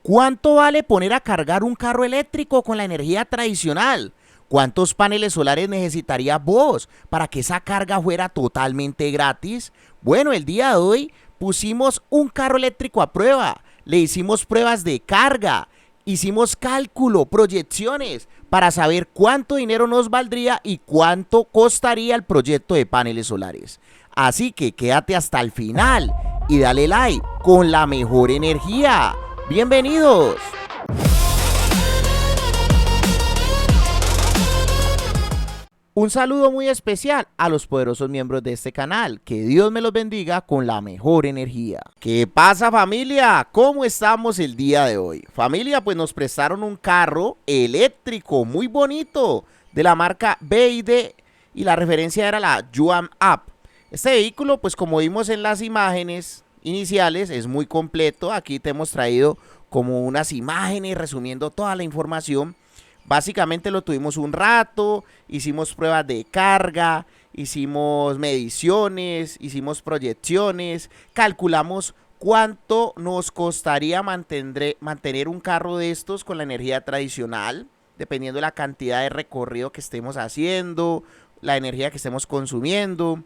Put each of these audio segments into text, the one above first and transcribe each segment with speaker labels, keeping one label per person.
Speaker 1: ¿Cuánto vale poner a cargar un carro eléctrico con la energía tradicional? ¿Cuántos paneles solares necesitarías vos para que esa carga fuera totalmente gratis? Bueno, el día de hoy pusimos un carro eléctrico a prueba, le hicimos pruebas de carga, hicimos cálculo, proyecciones para saber cuánto dinero nos valdría y cuánto costaría el proyecto de paneles solares. Así que quédate hasta el final y dale like con la mejor energía. ¡Bienvenidos! Un saludo muy especial a los poderosos miembros de este canal. Que Dios me los bendiga con la mejor energía. ¿Qué pasa, familia? ¿Cómo estamos el día de hoy? Familia, pues nos prestaron un carro eléctrico muy bonito de la marca BYD y la referencia era la Yuan Up. Este vehículo, pues como vimos en las imágenes iniciales, es muy completo. Aquí te hemos traído como unas imágenes resumiendo toda la información. Básicamente lo tuvimos un rato, hicimos pruebas de carga, hicimos mediciones, hicimos proyecciones, calculamos cuánto nos costaría mantener un carro de estos con la energía tradicional, dependiendo de la cantidad de recorrido que estemos haciendo, la energía que estemos consumiendo,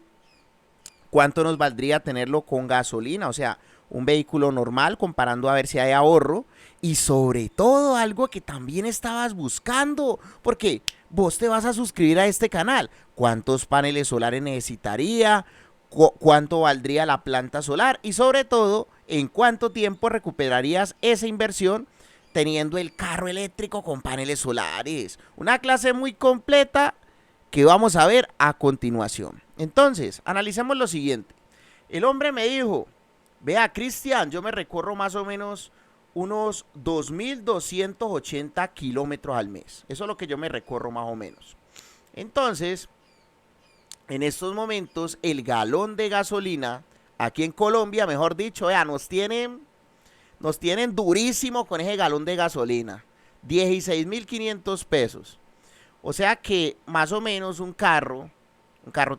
Speaker 1: cuánto nos valdría tenerlo con gasolina, o sea, un vehículo normal, comparando a ver si hay ahorro. Y sobre todo algo que también estabas buscando, porque vos te vas a suscribir a este canal. ¿Cuántos paneles solares necesitaría? ¿Cuánto valdría la planta solar? Y sobre todo, ¿en cuánto tiempo recuperarías esa inversión teniendo el carro eléctrico con paneles solares? Una clase muy completa que vamos a ver a continuación. Entonces, analicemos lo siguiente. El hombre me dijo: vea, Cristian, yo me recorro más o menos unos 2.280 kilómetros al mes. Eso es lo que yo me recorro más o menos. Entonces, en estos momentos, el galón de gasolina, aquí en Colombia, mejor dicho, vea, nos tienen durísimo con ese galón de gasolina. 16.500 pesos. O sea que más o menos un carro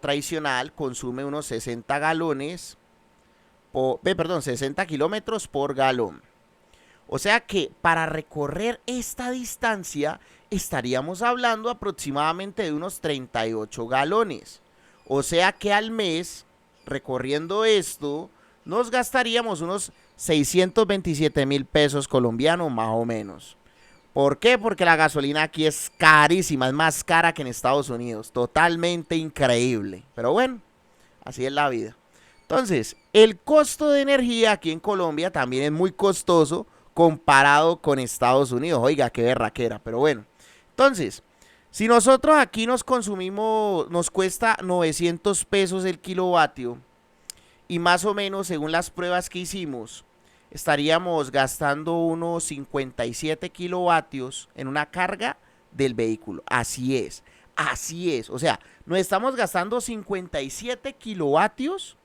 Speaker 1: tradicional consume unos 60 galones, 60 kilómetros por galón. O sea que para recorrer esta distancia estaríamos hablando aproximadamente de unos 38 galones. O sea que al mes, recorriendo esto, nos gastaríamos unos 627.000 pesos colombianos más o menos. ¿Por qué? Porque la gasolina aquí es carísima, es más cara que en Estados Unidos. Totalmente increíble. Pero bueno, así es la vida. Entonces, el costo de energía aquí en Colombia también es muy costoso comparado con Estados Unidos. Oiga, qué berraquera, pero bueno. Entonces, si nosotros aquí nos cuesta 900 pesos el kilovatio y más o menos según las pruebas que hicimos, estaríamos gastando unos 57 kilovatios en una carga del vehículo. Así es, así es. O sea, nos estamos gastando 57 kilovatios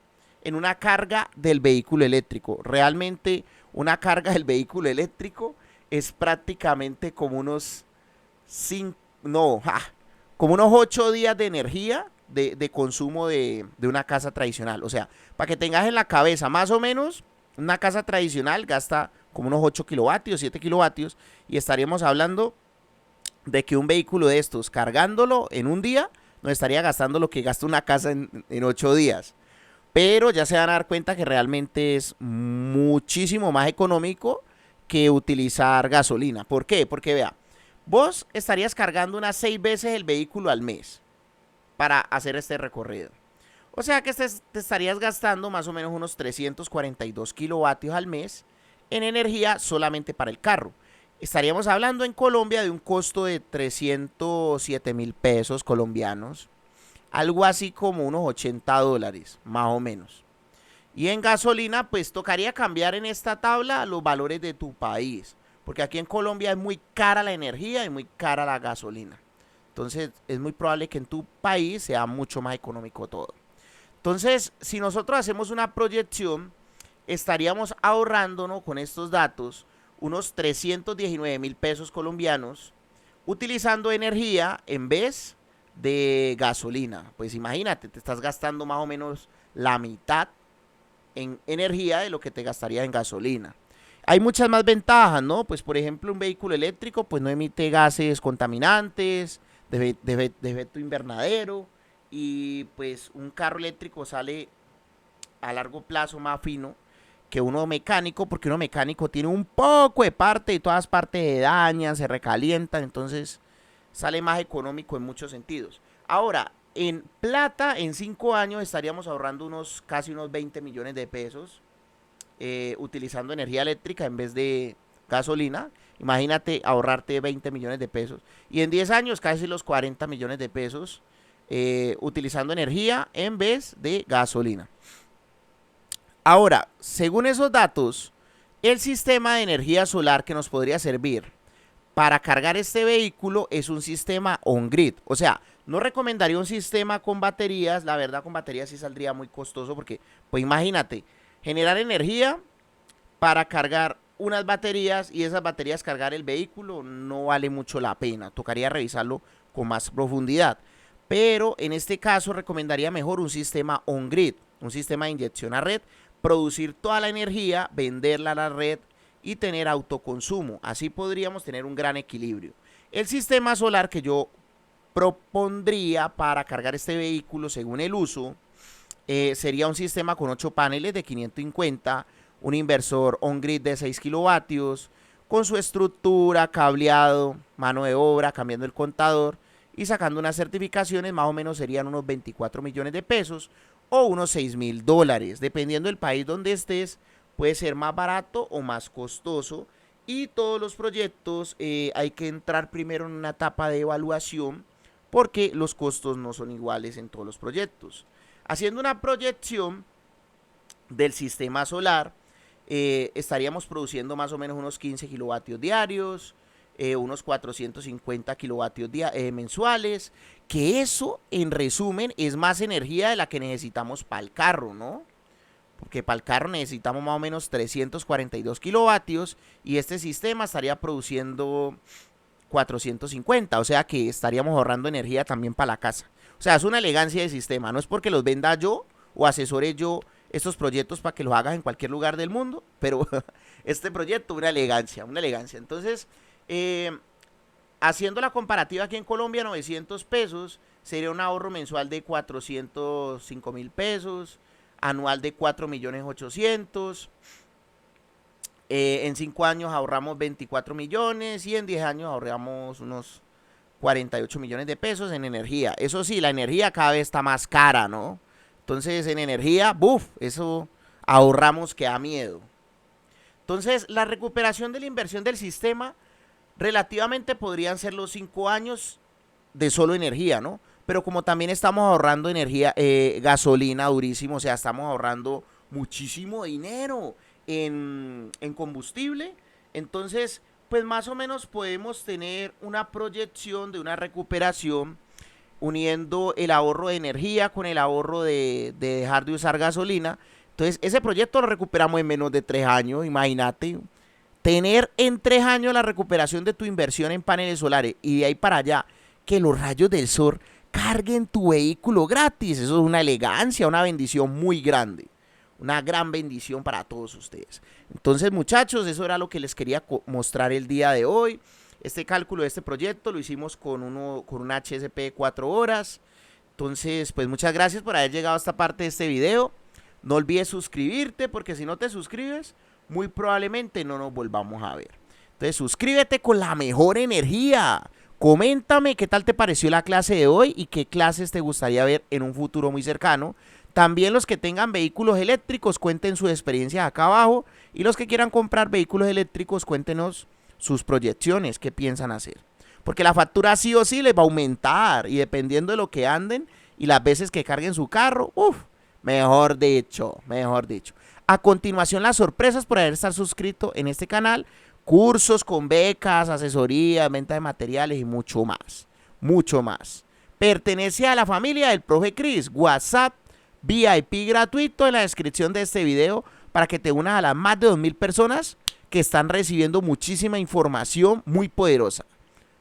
Speaker 1: en una carga del vehículo eléctrico. Realmente una carga del vehículo eléctrico es prácticamente como unos 8 días de energía de consumo de una casa tradicional. O sea, para que tengas en la cabeza, más o menos, una casa tradicional gasta como unos 8 kilovatios, 7 kilovatios, y estaríamos hablando de que un vehículo de estos, cargándolo en un día, nos estaría gastando lo que gasta una casa en 8 días. Pero ya se van a dar cuenta que realmente es muchísimo más económico que utilizar gasolina. ¿Por qué? Porque vea, vos estarías cargando unas 6 veces el vehículo al mes para hacer este recorrido. O sea que te estarías gastando más o menos unos 342 kilovatios al mes en energía solamente para el carro. Estaríamos hablando en Colombia de un costo de 307.000 pesos colombianos. Algo así como unos $80, más o menos. Y en gasolina, pues tocaría cambiar en esta tabla los valores de tu país. Porque aquí en Colombia es muy cara la energía y muy cara la gasolina. Entonces es muy probable que en tu país sea mucho más económico todo. Entonces, si nosotros hacemos una proyección, estaríamos ahorrándonos con estos datos unos 319.000 pesos colombianos utilizando energía en vez de gasolina. Pues imagínate, te estás gastando más o menos la mitad en energía de lo que te gastaría en gasolina. Hay muchas más ventajas, ¿no? Pues por ejemplo un vehículo eléctrico pues no emite gases contaminantes de efecto invernadero, y pues un carro eléctrico sale a largo plazo más fino que uno mecánico, porque uno mecánico tiene un poco de parte y todas partes se dañan, se recalientan, entonces sale más económico en muchos sentidos. Ahora, en plata, en 5 años estaríamos ahorrando casi unos 20 millones de pesos, utilizando energía eléctrica en vez de gasolina. Imagínate ahorrarte 20 millones de pesos. Y en 10 años casi los 40 millones de pesos, utilizando energía en vez de gasolina. Ahora, según esos datos, el sistema de energía solar que nos podría servir para cargar este vehículo es un sistema on-grid. O sea, no recomendaría un sistema con baterías. La verdad, con baterías sí saldría muy costoso porque, pues imagínate, generar energía para cargar unas baterías y esas baterías cargar el vehículo no vale mucho la pena. Tocaría revisarlo con más profundidad. Pero en este caso recomendaría mejor un sistema on-grid, un sistema de inyección a red, producir toda la energía, venderla a la red y tener autoconsumo. Así podríamos tener un gran equilibrio. El sistema solar que yo propondría para cargar este vehículo según el uso sería un sistema con 8 paneles de 550, un inversor on-grid de 6 kilovatios, con su estructura, cableado, mano de obra, cambiando el contador y sacando unas certificaciones. Más o menos serían unos 24 millones de pesos o unos $6.000. Dependiendo del país donde estés, puede ser más barato o más costoso. Y todos los proyectos hay que entrar primero en una etapa de evaluación, porque los costos no son iguales en todos los proyectos. Haciendo una proyección del sistema solar, estaríamos produciendo más o menos unos 15 kilovatios diarios, unos 450 kilovatios mensuales, que eso en resumen es más energía de la que necesitamos para el carro, ¿no? Porque para el carro necesitamos más o menos 342 kilovatios y este sistema estaría produciendo 450, o sea que estaríamos ahorrando energía también para la casa. O sea, es una elegancia de sistema, no es porque los venda yo o asesore yo estos proyectos para que los hagas en cualquier lugar del mundo, pero este proyecto, una elegancia, una elegancia. Entonces, haciendo la comparativa aquí en Colombia, 900 pesos sería un ahorro mensual de 405.000 pesos, anual de 4.800.000. En 5 años ahorramos 24 millones y en 10 años ahorramos unos 48 millones de pesos en energía. Eso sí, la energía cada vez está más cara, ¿no? Entonces en energía, ¡buf!, eso ahorramos que da miedo. Entonces la recuperación de la inversión del sistema relativamente podrían ser los 5 años de solo energía, ¿no? Pero como también estamos ahorrando energía, gasolina durísimo, o sea, estamos ahorrando muchísimo dinero en combustible. Entonces, pues más o menos podemos tener una proyección de una recuperación uniendo el ahorro de energía con el ahorro de dejar de usar gasolina. Entonces, ese proyecto lo recuperamos en menos de 3 años, imagínate. Tener en 3 años la recuperación de tu inversión en paneles solares y de ahí para allá que los rayos del sol carguen tu vehículo gratis. Eso es una elegancia, una bendición muy grande. Una gran bendición para todos ustedes. Entonces, muchachos, eso era lo que les quería mostrar el día de hoy. Este cálculo de este proyecto lo hicimos con un HSP de 4 horas. Entonces, pues muchas gracias por haber llegado a esta parte de este video. No olvides suscribirte, porque si no te suscribes, muy probablemente no nos volvamos a ver. Entonces, suscríbete con la mejor energía. Coméntame qué tal te pareció la clase de hoy y qué clases te gustaría ver en un futuro muy cercano. También los que tengan vehículos eléctricos, cuenten sus experiencias acá abajo. Y los que quieran comprar vehículos eléctricos, cuéntenos sus proyecciones, qué piensan hacer. Porque la factura sí o sí les va a aumentar. Y dependiendo de lo que anden y las veces que carguen su carro, mejor dicho, mejor dicho. A continuación, las sorpresas por haber estado suscrito en este canal. Cursos con becas, asesoría, venta de materiales y mucho más. Mucho más. Pertenece a la familia del profe Cris. WhatsApp VIP gratuito en la descripción de este video para que te unas a las más de 2.000 personas que están recibiendo muchísima información muy poderosa.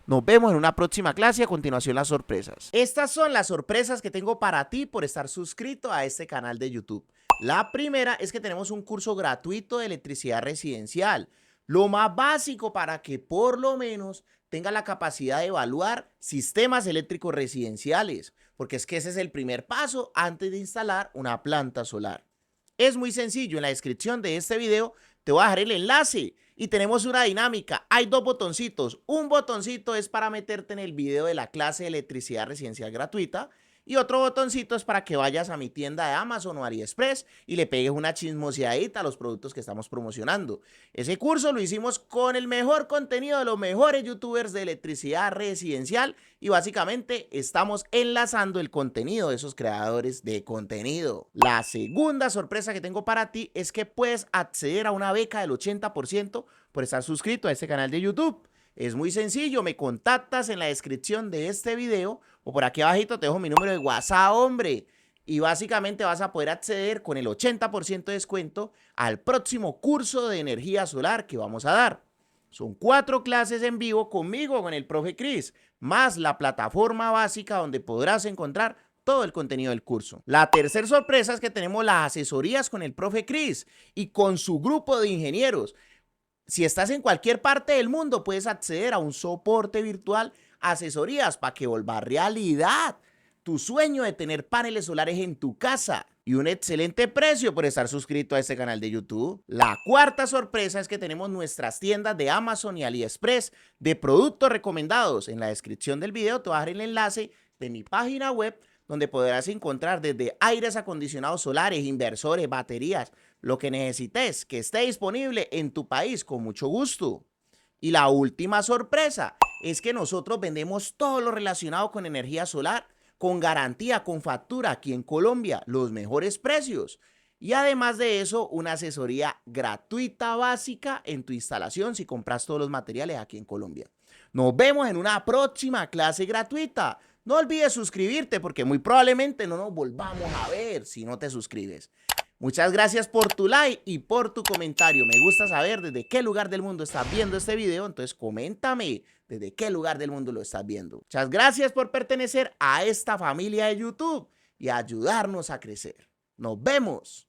Speaker 1: Nos vemos en una próxima clase y a continuación las sorpresas. Estas son las sorpresas que tengo para ti por estar suscrito a este canal de YouTube. La primera es que tenemos un curso gratuito de electricidad residencial, lo más básico para que por lo menos tenga la capacidad de evaluar sistemas eléctricos residenciales, porque es que ese es el primer paso antes de instalar una planta solar. Es muy sencillo, en la descripción de este video te voy a dejar el enlace y tenemos una dinámica. Hay dos botoncitos. Un botoncito es para meterte en el video de la clase de electricidad residencial gratuita y otro botoncito es para que vayas a mi tienda de Amazon o AliExpress y le pegues una chismoseadita a los productos que estamos promocionando. Ese curso lo hicimos con el mejor contenido de los mejores youtubers de electricidad residencial y básicamente estamos enlazando el contenido de esos creadores de contenido. La segunda sorpresa que tengo para ti es que puedes acceder a una beca del 80% por estar suscrito a este canal de YouTube. Es muy sencillo, me contactas en la descripción de este video o por aquí abajito te dejo mi número de WhatsApp, hombre. Y básicamente vas a poder acceder con el 80% de descuento al próximo curso de energía solar que vamos a dar. Son 4 clases en vivo conmigo, con el profe Chris, más la plataforma básica donde podrás encontrar todo el contenido del curso. La tercera sorpresa es que tenemos las asesorías con el profe Chris y con su grupo de ingenieros. Si estás en cualquier parte del mundo, puedes acceder a un soporte virtual, asesorías para que vuelva realidad tu sueño de tener paneles solares en tu casa y un excelente precio por estar suscrito a este canal de YouTube. La cuarta sorpresa es que tenemos nuestras tiendas de Amazon y AliExpress de productos recomendados. En la descripción del video te voy a dejar el enlace de mi página web donde podrás encontrar desde aires acondicionados solares, inversores, baterías, lo que necesites que esté disponible en tu país con mucho gusto. Y la última sorpresa es que nosotros vendemos todo lo relacionado con energía solar, con garantía, con factura aquí en Colombia, los mejores precios. Y además de eso, una asesoría gratuita básica en tu instalación si compras todos los materiales aquí en Colombia. Nos vemos en una próxima clase gratuita. No olvides suscribirte porque muy probablemente no nos volvamos a ver si no te suscribes. Muchas gracias por tu like y por tu comentario. Me gusta saber desde qué lugar del mundo estás viendo este video, entonces coméntame desde qué lugar del mundo lo estás viendo. Muchas gracias por pertenecer a esta familia de YouTube y ayudarnos a crecer. Nos vemos.